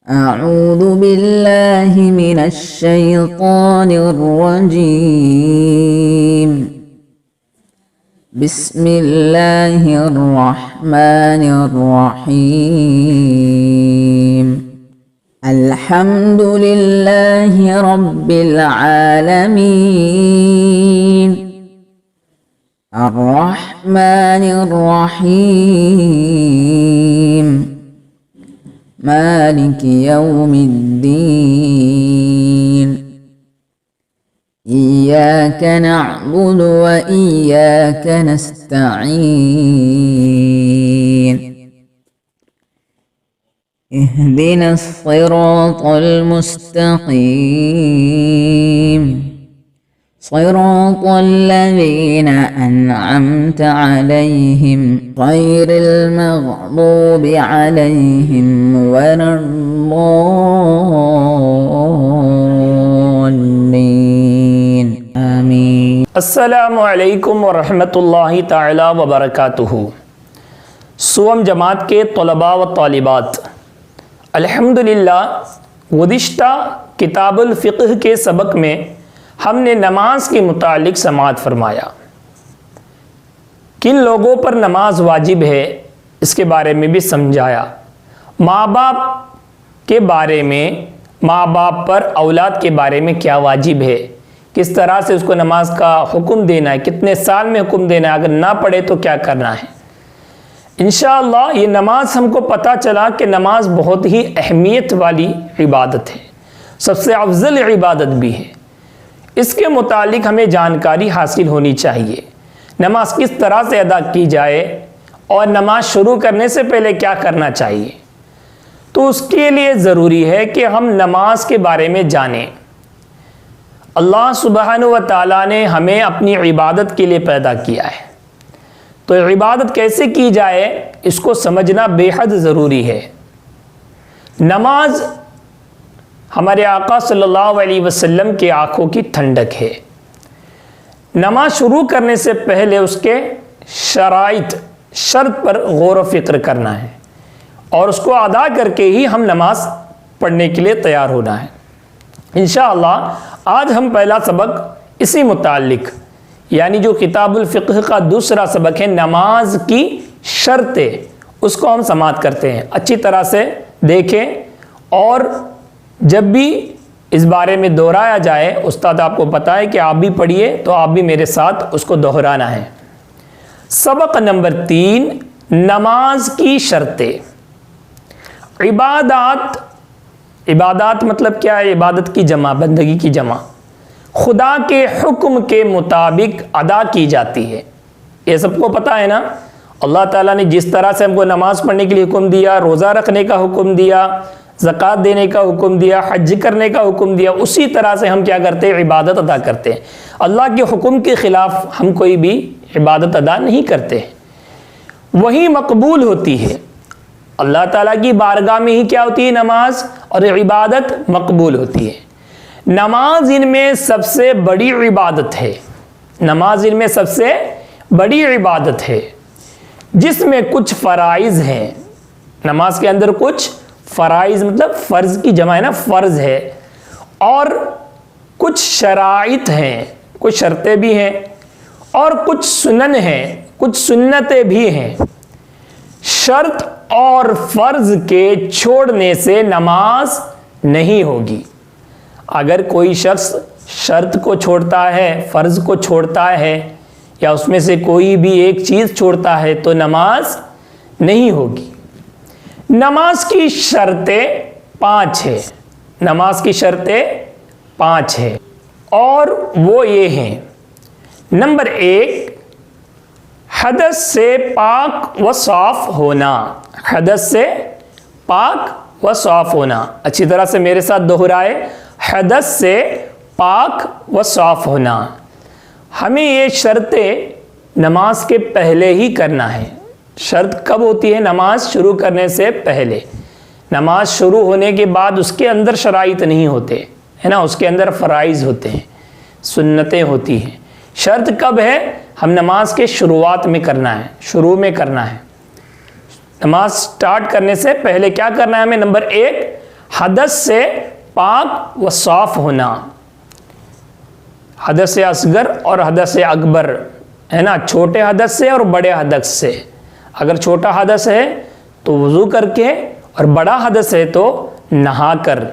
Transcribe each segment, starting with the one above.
أعوذ بالله من الشيطان الرجيم. بسم الله الرحمن الرحيم. الحمد لله رب العالمين. الرحمن الرحيم. مالك يوم الدين. إياك نعبد وإياك نستعين. اهدنا الصراط المستقيم. صراط الذين أنعمت عليهم غير المغضوب عليهم ولا الضالين. آمين. السلام علیکم ورحمۃ اللہ تعالی وبرکاتہ. سوم جماعت کے طلباء و طالبات، الحمدللہ گزشتہ کتاب الفقہ کے سبق میں ہم نے نماز کے متعلق سماعت فرمایا. کن لوگوں پر نماز واجب ہے اس کے بارے میں بھی سمجھایا. ماں باپ کے بارے میں، ماں باپ پر اولاد کے بارے میں کیا واجب ہے، کس طرح سے اس کو نماز کا حکم دینا ہے، کتنے سال میں حکم دینا ہے، اگر نہ پڑھے تو کیا کرنا ہے. انشاءاللہ یہ نماز ہم کو پتہ چلا کہ نماز بہت ہی اہمیت والی عبادت ہے، سب سے افضل عبادت بھی ہے. اس کے متعلق ہمیں جانکاری حاصل ہونی چاہیے. نماز کس طرح سے ادا کی جائے اور نماز شروع کرنے سے پہلے کیا کرنا چاہیے. تو اس کے لیے ضروری ہے کہ ہم نماز کے بارے میں جانیں. اللہ سبحانہ و تعالیٰ نے ہمیں اپنی عبادت کے لیے پیدا کیا ہے، تو عبادت کیسے کی جائے اس کو سمجھنا بے حد ضروری ہے. نماز ہمارے آقا صلی اللہ علیہ وسلم کی آنکھوں کی ٹھنڈک ہے. نماز شروع کرنے سے پہلے اس کے شرط پر غور و فکر کرنا ہے اور اس کو ادا کر کے ہی ہم نماز پڑھنے کے لیے تیار ہونا ہے. انشاءاللہ آج ہم پہلا سبق اسی متعلق، یعنی جو کتاب الفقہ کا دوسرا سبق ہے نماز کی شرطیں، اس کو ہم سماعت کرتے ہیں. اچھی طرح سے دیکھیں اور جب بھی اس بارے میں دہرایا جائے، استاد آپ کو پتہ ہے کہ آپ بھی پڑھیے تو آپ بھی میرے ساتھ اس کو دہرانا ہے. سبق نمبر 3، نماز کی شرطیں. عبادات مطلب کیا ہے؟ عبادت کی جمع، بندگی کی جمع، خدا کے حکم کے مطابق ادا کی جاتی ہے. یہ سب کو پتہ ہے نا. اللہ تعالیٰ نے جس طرح سے ہم کو نماز پڑھنے کے لیے حکم دیا، روزہ رکھنے کا حکم دیا، زکوٰۃ دینے کا حکم دیا، حج کرنے کا حکم دیا، اسی طرح سے ہم کیا کرتے ہیں؟ عبادت ادا کرتے ہیں. اللہ کے حکم کے خلاف ہم کوئی بھی عبادت ادا نہیں کرتے. وہی مقبول ہوتی ہے. اللہ تعالیٰ کی بارگاہ میں ہی کیا ہوتی ہے؟ نماز اور عبادت مقبول ہوتی ہے. نماز ان میں سب سے بڑی عبادت ہے. نماز ان میں سب سے بڑی عبادت ہے جس میں کچھ فرائض ہیں. نماز کے اندر کچھ فرائض مطلب فرض کی جمع ہے نا، فرض ہے، اور کچھ شرائط ہیں، کچھ شرطیں بھی ہیں اور کچھ سنن ہیں، کچھ سنتیں بھی ہیں. شرط اور فرض کے چھوڑنے سے نماز نہیں ہوگی. اگر کوئی شخص شرط کو چھوڑتا ہے، فرض کو چھوڑتا ہے یا اس میں سے کوئی بھی ایک چیز چھوڑتا ہے تو نماز نہیں ہوگی. نماز کی شرطیں 5 ہیں. نماز کی شرطیں 5 ہیں اور وہ یہ ہیں. نمبر 1، حدث سے پاک و صاف ہونا. حدث سے پاک و صاف ہونا. اچھی طرح سے میرے ساتھ دہرائے، حدث سے پاک و صاف ہونا. ہمیں یہ شرطیں نماز کے پہلے ہی کرنا ہے. شرط کب ہوتی ہے؟ نماز شروع کرنے سے پہلے. نماز شروع ہونے کے بعد اس کے اندر شرائط نہیں ہوتے ہے نا، اس کے اندر فرائض ہوتے ہیں، سنتیں ہوتی ہیں. شرط کب ہے؟ ہم نماز کے شروعات میں کرنا ہے، شروع میں کرنا ہے. نماز سٹارٹ کرنے سے پہلے کیا کرنا ہے ہمیں؟ نمبر 1، हदस से पाक व साफ होना, हदस असगर और हदस अकबर है ना, छोटे हदस से और बड़े हदस से। अगर छोटा हदस है तो वज़ू करके, और बड़ा हदस है तो नहाकर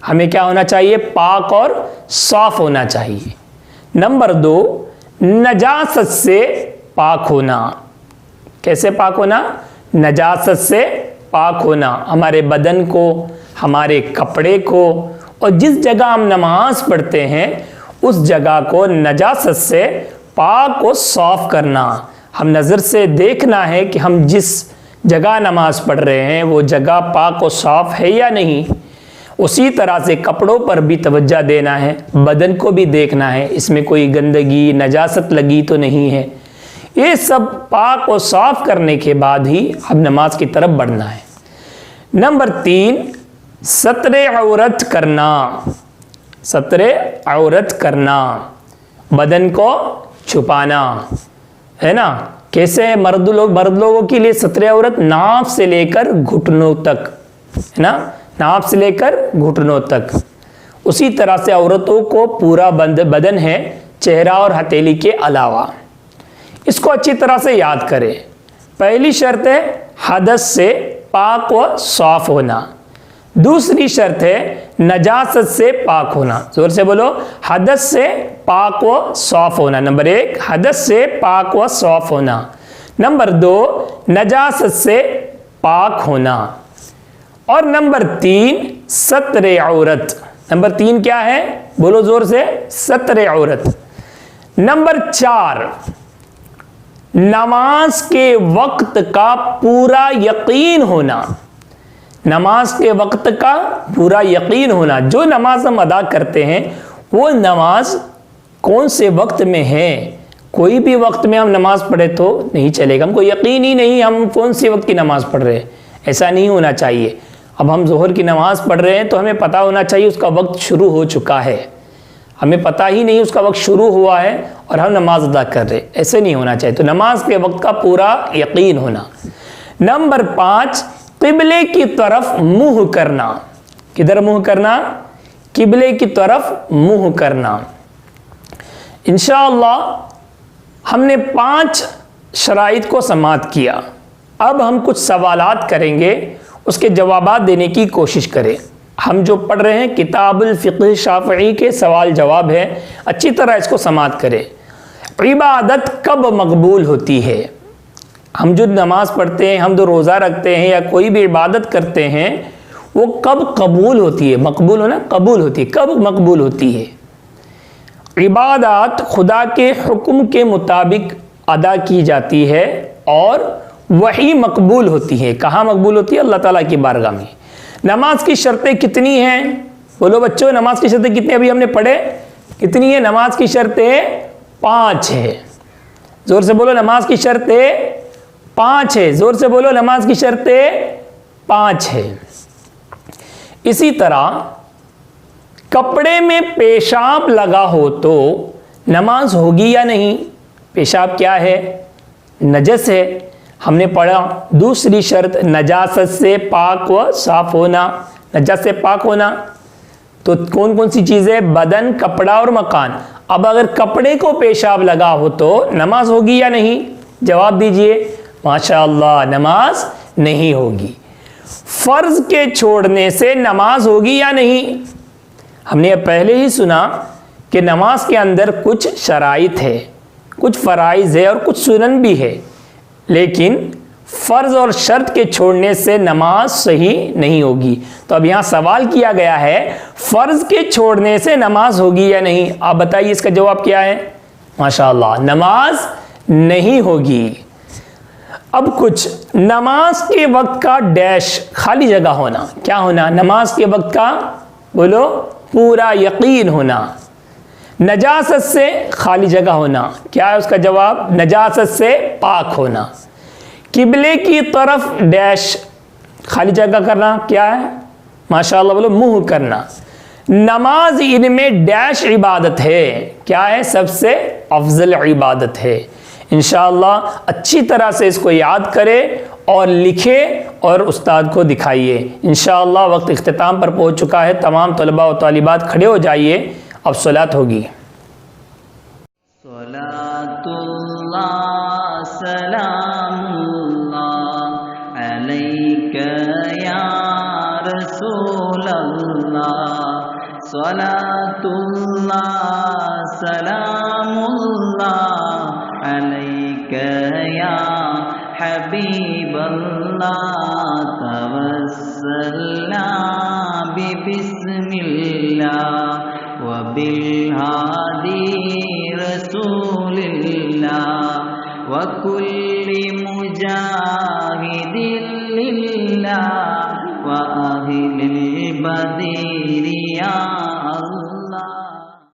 हमें क्या होना चाहिए, पाक और साफ होना चाहिए। नंबर 2, नजासत से पाक होना। कैसे पाक होना, नजासत से पाक होना, हमारे बदन को, हमारे कपड़े को, और जिस जगह हम नमाज पढ़ते हैं उस जगह को नजासत से पाक और साफ करना। हम नज़र से देखना है कि हम जिस जगह नमाज पढ़ रहे हैं वो जगह पाक और साफ है या नहीं। उसी तरह से कपड़ों पर भी तवज्जो देना है, बदन को भी देखना है, इसमें कोई गंदगी नजासत लगी तो नहीं है। ये सब पाक और साफ करने के बाद ही हम नमाज की तरफ बढ़ना है। नंबर 3, सत्रे औरत करना। सत्रे औरत करना, बदन को छुपाना, है ना। कैसे, मर्द लोगों के लिए सत्रे औरत नाफ से लेकर घुटनों तक, है ना, नाफ से लेकर घुटनों तक। उसी तरह से औरतों को पूरा बदन है, चेहरा और हथेली के अलावा। इसको अच्छी तरह से याद करें। पहली शर्त है हदस से पाक व साफ होना। दूसरी शर्त है नजासत से पाक होना। जोर से बोलो, हदस से पाक व साफ होना। नंबर 1, हदस से पाक व साफ होना। नंबर 2, नजासत से पाक होना। और नंबर 3, सत्रे औरत। नंबर 3 क्या है, बोलो जोर से, सत्रे औरत। नंबर 4, नमाज के वक्त का पूरा यकीन होना। नमाज के वक्त का पूरा यकीन होना। जो नमाज हम अदा करते हैं वो नमाज कौन से वक्त में है। कोई भी वक्त में हम नमाज पढ़े तो नहीं चलेगा, हमको यकीन ही नहीं हम कौन से वक्त की नमाज पढ़ रहे हैं, ऐसा नहीं होना चाहिए। अब हम ज़ोहर की नमाज पढ़ रहे हैं तो हमें पता होना चाहिए उसका वक्त शुरू हो चुका है। हमें पता ही नहीं उसका वक्त शुरू हुआ है और हम नमाज अदा कर रहे, ऐसे नहीं होना चाहिए। तो नमाज के वक्त का पूरा यकीन होना। नंबर 5, किबले की तरफ मुंह करना। किधर मुंह करना, किबले की तरफ मुंह करना। इंशाअल्लाह हमने 5 शराइत को समाअत किया। अब हम कुछ सवालात करेंगे, उसके जवाबात देने की कोशिश करें। हम जो पढ़ रहे हैं किताबुल फ़िक़्ह शाफ़िई के सवाल जवाब है, अच्छी तरह इसको समाअत करें। इबादत कब मकबूल होती है। हम जो नमाज पढ़ते हैं, हम जो रोज़ा रखते हैं या कोई भी इबादत करते हैं वो कब कबूल होती है। मकबूल होना, कबूल होती है, कब मकबूल होती है। इबादत खुदा के हुक्म के मुताबिक अदा की जाती है और वही मकबूल होती है। कहाँ मकबूल होती है, अल्लाह ताला की बारगाह में। नमाज की शर्तें कितनी हैं, बोलो बच्चों, नमाज की शर्तें कितनी अभी हमने पढ़े, कितनी है। नमाज की शर्तें 5 है। जोर से बोलो, नमाज की शर्तें 5 है। जोर से बोलो, नमाज की शर्तें 5 है। इसी तरह कपड़े में पेशाब लगा हो तो नमाज होगी या नहीं। पेशाब क्या है, नजस है, हमने पढ़ा। दूसरी शर्त नजासत से पाक व साफ होना। नजासत से पाक होना तो कौन कौन सी चीज़ें, बदन, कपड़ा और मकान। अब अगर कपड़े को पेशाब लगा हो तो नमाज होगी या नहीं, जवाब दीजिए। माशाअल्लाह, नमाज नहीं होगी। फ़र्ज के छोड़ने से नमाज होगी या नहीं। हमने पहले ही सुना कि नमाज के अंदर कुछ शराइत है, कुछ फ़राइज़ है और कुछ सुनन भी है, लेकिन फ़र्ज और शर्त के छोड़ने से नमाज सही नहीं होगी। तो अब यहाँ सवाल किया गया है फ़र्ज के छोड़ने से नमाज होगी या नहीं। आप बताइए इसका जवाब क्या है। माशाअल्लाह, नमाज नहीं होगी। अब कुछ नमाज के वक्त का डैश, खाली जगह होना। क्या होना, नमाज के वक्त का, बोलो, पूरा यकीन होना। नजासत से खाली जगह होना, क्या है उसका जवाब, नजासत से पाक होना। किबले की तरफ डैश, खाली जगह करना, क्या है, माशाअल्लाह बोलो, मुंह करना। नमाज इनमें डैश इबादत है, क्या है, सबसे अफजल इबादत है। انشاءاللہ اچھی طرح سے اس کو یاد کرے اور لکھے اور استاد کو دکھائیے. انشاءاللہ وقت اختتام پر پہنچ چکا ہے. تمام طلباء و طالبات کھڑے ہو جائیے، اب صلاۃ ہوگی. صلاۃ اللہ سلام اللہ علیک یا رسول اللہ، صلاۃ اللہ سلام اللہ علیک یا حبیب اللہ، توسلنا بسم اللہ وبالہادی رسول اللہ وکل مجاہد للہ وأهل البدر یا